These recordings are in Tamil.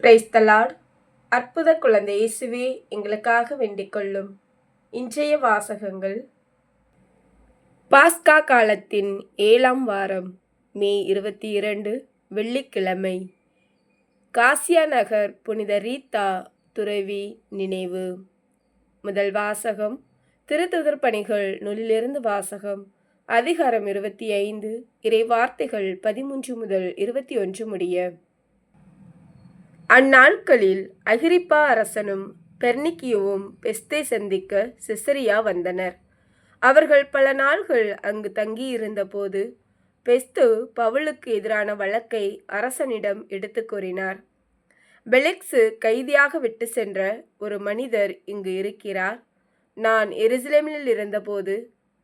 Praise the Lord. அற்புத குழந்தை இயேசுவே எங்களுக்காக வேண்டிக் கொள்ளும். இன்றைய வாசகங்கள் பாஸ்கா காலத்தின் 7ஆம் வாரம், மே 22, வெள்ளிக்கிழமை. காசியா நகர் புனித ரீத்தா துறவி நினைவு. முதல் வாசகம் திருத்துதர் பணிகள் நூலிலிருந்து வாசகம். அதிகாரம் 25, இறை வார்த்தைகள் 13 முதல் 21 முடிய. அந்நாட்களில் அகிரிப்பா அரசனும் பெர்னிக்கியுவும் பெஸ்தை சந்திக்க செசரியா வந்தனர். அவர்கள் பல நாள்கள் அங்கு தங்கியிருந்த போது பெஸ்து பவுலுக்கு எதிரான வழக்கை அரசனிடம் எடுத்து கூறினார். பெலிக்சு கைதியாக விட்டு சென்ற ஒரு மனிதர் இங்கு இருக்கிறார். நான் எருசலேமில் இருந்தபோது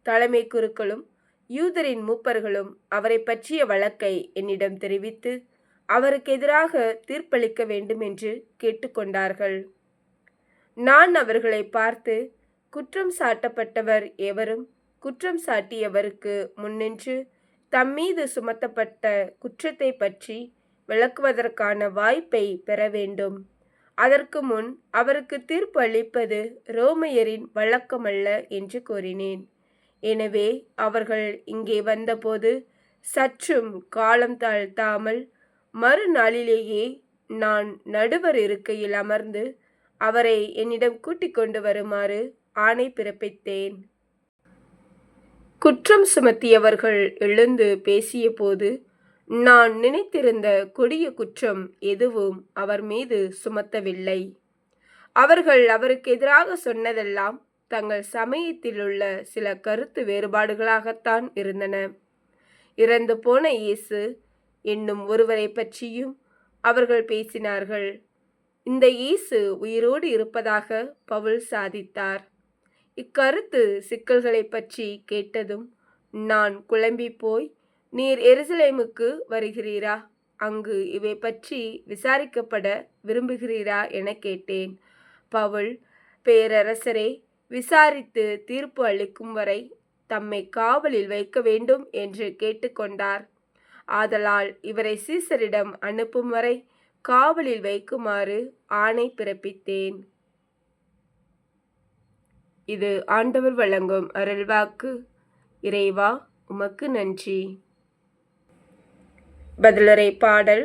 தலைமை குருக்களும் யூதரின் மூப்பர்களும் அவரை பற்றிய வழக்கை என்னிடம் தெரிவித்து அவருக்கு எதிராக தீர்ப்பளிக்க வேண்டும் என்று கேட்டுக்கொண்டார்கள். நான் அவர்களை பார்த்து, குற்றம் சாட்டப்பட்டவர் எவரும் குற்றம் சாட்டியவருக்கு முன்னின்று தம்மீது சுமத்தப்பட்ட குற்றத்தை பற்றி விளக்குவதற்கான வாய்ப்பை பெற வேண்டும். அதற்கு முன் அவருக்கு தீர்ப்பு அளிப்பது ரோமையரின் வழக்கமல்ல என்று கூறினேன். எனவே அவர்கள் இங்கே வந்தபோது சற்றும் காலம் தாழ்த்தாமல் மறுநாளிலேயே நான் நடுவர் இருக்கையில் அமர்ந்து அவரை என்னிடம் கூட்டிக் கொண்டு வருமாறு ஆணை பிறப்பித்தேன். குற்றம் சுமத்தியவர்கள் எழுந்து பேசிய போது நான் நினைத்திருந்த கொடிய குற்றம் எதுவும் அவர் மீது சுமத்தவில்லை. அவர்கள் அவருக்கு எதிராக சொன்னதெல்லாம் தங்கள் சமயத்திலுள்ள சில கருத்து வேறுபாடுகளாகத்தான் இருந்தன. இறந்து போன இயேசு என்னும் ஒருவரை பற்றியும் அவர்கள் பேசினார்கள். இந்த இயேசு உயிரோடு இருப்பதாக பவுல் சாதித்தார். இக்கருத்து சிக்கல்களை பற்றி கேட்டதும் நான் குழம்பி போய், நீர் எருசலேமுக்கு வருகிறீரா? அங்கு இவை பற்றி விசாரிக்கப்பட விரும்புகிறீரா என கேட்டேன். பவுல், பேரரசரே, விசாரித்து தீர்ப்பு அளிக்கும் வரை தம்மை காவலில் வைக்க வேண்டும் என்று கேட்டுக்கொண்டார். ஆதலால் இவரை சீசரிடம் அனுப்பும் வரை காவலில் வைக்குமாறு ஆணை பிறப்பித்தேன். இது ஆண்டவர் வழங்கும் அருள்வாக்கு. இறைவா, உமக்கு நன்றி. பதிலுரை பாடல்.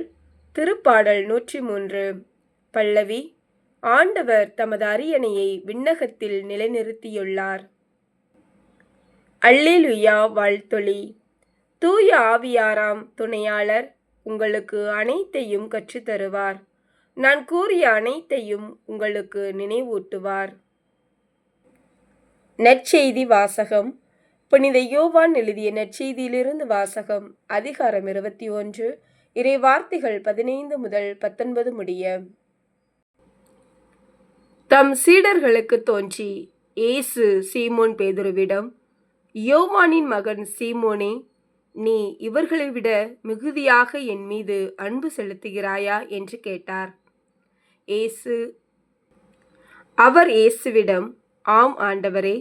திருப்பாடல் 103. பல்லவி. ஆண்டவர் தமது அரியணையை விண்ணகத்தில் நிலைநிறுத்தியுள்ளார். அல்லேலுயா வாழ்த்தொலி. தூய ஆவியாராம் துணையாளர் உங்களுக்கு அனைத்தையும் கற்றுத்தருவார். நான் கூறிய அனைத்தையும் உங்களுக்கு நினைவூட்டுவார். நற்செய்தி வாசகம். புனித யோவான் எழுதிய நற்செய்தியிலிருந்து வாசகம். அதிகாரம் 21, இறை வார்த்தைகள் 15 முதல் 19 முடிய. தம் சீடர்களுக்கு தோன்றி இயேசு சீமோன் பேதுருவிடம், யோவானின் மகன் சீமோனே, நீ இவர்களை விட மிகுதியாக என் மீது அன்பு செலுத்துகிறாயா என்று கேட்டார். அவர் இயேசுவிடம், ஆம் ஆண்டவரே,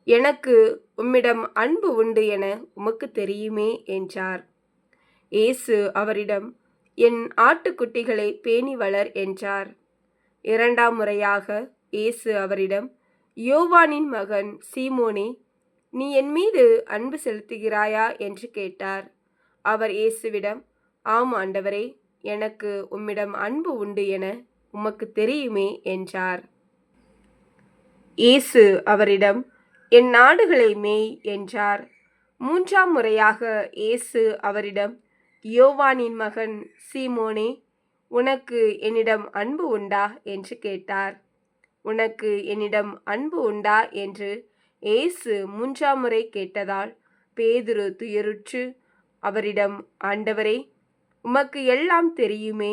எனக்கு உம்மிடம் அன்பு உண்டு என உமக்கு தெரியுமே என்றார். இயேசு அவரிடம், என் ஆட்டுக்குட்டிகளை பேணி வளர் என்றார். 2ஆம் முறையாக இயேசு அவரிடம், யோவானின் மகன் சீமோனே, நீ என் மீது அன்பு செலுத்துகிறாயா என்று கேட்டார். அவர் இயேசுவிடம், ஆம் ஆண்டவரே, எனக்கு உம்மிடம் அன்பு உண்டு என உமக்கு தெரியுமே என்றார். இயேசு அவரிடம், என் ஆடுகளை மேய் என்றார். 3ஆம் முறையாக இயேசு அவரிடம், யோவானின் மகன் சீமோனே, உனக்கு என்னிடம் அன்பு உண்டா என்று கேட்டார். உனக்கு என்னிடம் அன்பு உண்டா என்று இயேசு 3ஆம் முறை கேட்டதால் பேதுரு துயருற்று அவரிடம், ஆண்டவரே, உமக்கு எல்லாம் தெரியுமே,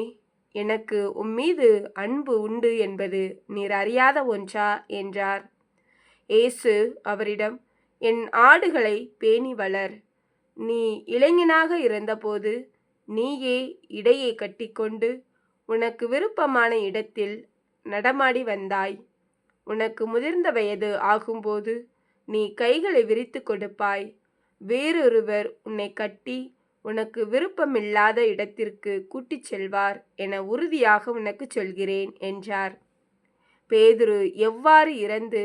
எனக்கு உம்மீது அன்பு உண்டு என்பது நீர் அறியாத ஒன்றா என்றார். இயேசு அவரிடம், என் ஆடுகளை பேணி வளர். நீ இளைஞனாக இருந்தபோது நீயே இடையை கட்டிக்கொண்டு உனக்கு விருப்பமான இடத்தில் நடமாடி வந்தாய். உனக்கு முதிர்ந்த வயது ஆகும்போது நீ கைகளை விரித்து கொடுப்பாய். வேறொருவர் உன்னை கட்டி உனக்கு விருப்பமில்லாத இடத்திற்கு கூட்டிச் செல்வார் என உறுதியாக உனக்கு சொல்கிறேன் என்றார். பேதுரு எவ்வாறு இறந்து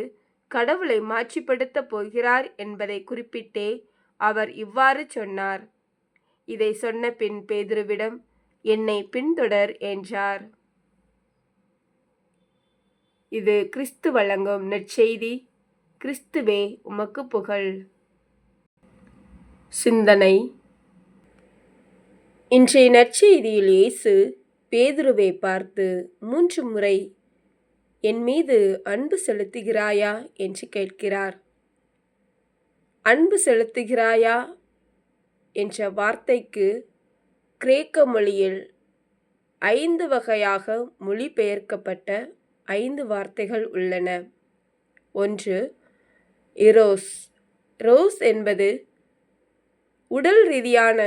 கடவுளை மாட்சிப்படுத்தப் போகிறார் என்பதை குறிப்பிட்டே அவர் இவ்வாறு சொன்னார். இதை சொன்ன பின் பேதுருவிடம், என்னை பின்தொடர் என்றார். இது கிறிஸ்து வழங்கும் நற்செய்தி. கிறிஸ்துவே உமக்கு புகழ். சிந்தனை. இன்றைய நற்செய்தியில் இயேசு பேதுருவை பார்த்து 3 முறை என் மீது அன்பு செலுத்துகிறாயா என்று கேட்கிறார். அன்பு செலுத்துகிறாயா என்ற வார்த்தைக்கு கிரேக்க மொழியில் 5 வகையாக மொழிபெயர்க்கப்பட்ட 5 வார்த்தைகள் உள்ளன. 1. எரோஸ். ரோஸ் என்பது உடல் ரீதியான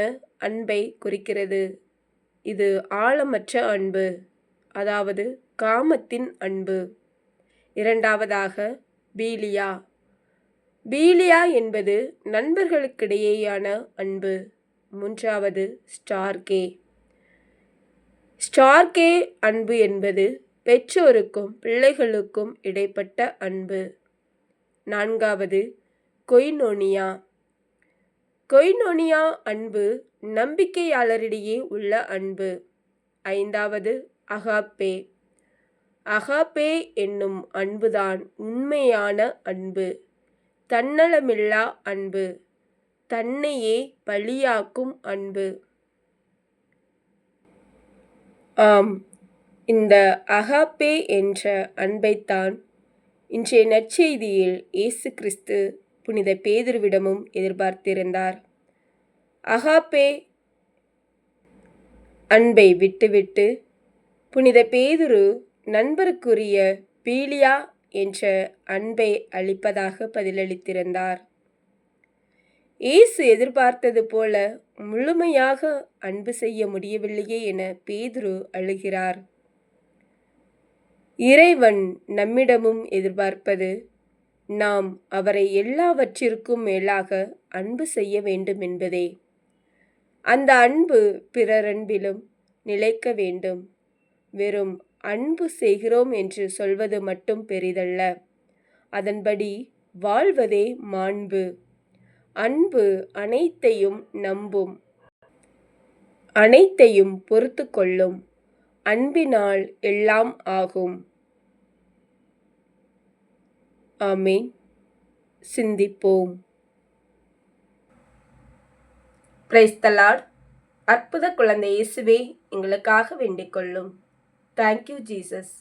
அன்பை குறிக்கிறது. இது ஆழமற்ற அன்பு, அதாவது காமத்தின் அன்பு. 2வதாக பீலியா. பீலியா என்பது நண்பர்களுக்கிடையேயான அன்பு. 3வது ஸ்டார்கே. ஸ்டார்கே அன்பு என்பது பெற்றோருக்கும் பிள்ளைகளுக்கும் இடைப்பட்ட அன்பு. 4வது கொய்னோனியா. கொய்னோனியா அன்பு நம்பிக்கையாளரிடையே உள்ள அன்பு. 5வது அகாப்பே. அகாப்பே என்னும் அன்புதான் உண்மையான அன்பு, தன்னலமில்லா அன்பு, தன்னையே பலியாக்கும் அன்பு. ஆம், இந்த அகாப்பே என்ற அன்பைத்தான் இன்றைய நற்செய்தியில் இயேசு கிறிஸ்து புனித பேதுருவிடமும் எதிர்பார்த்திருந்தார். அகாப்பே அன்பை விட்டுவிட்டு புனித பேதுரு நண்பருக்குரிய பீலியா என்ற அன்பை அளிப்பதாக பதிலளித்திருந்தார். இயேசு எதிர்பார்த்தது போல முழுமையாக அன்பு செய்ய முடியவில்லையே என பேதுரு அழுகிறார். இறைவன் நம்மிடமும் எதிர்பார்ப்பது நாம் அவரை எல்லாவற்றிற்கும் மேலாக அன்பு செய்ய வேண்டும் என்பதே. அந்த அன்பு பிறரன்பிலும் நிலைக்க வேண்டும். வெறும் அன்பு செய்கிறோம் என்று சொல்வது மட்டும் பெரிதல்ல, அதன்படி வாழ்வதே மாண்பு. அன்பு அனைத்தையும் நம்பும், அனைத்தையும் பொறுத்து கொள்ளும். அன்பினால் எல்லாம் ஆகும். ஆமேன். சிந்திப்போம். Praise the Lord. அற்புத குழந்தை இயேசுவே, எங்களுக்காக வேண்டிக் கொள்ளும். Thank you Jesus.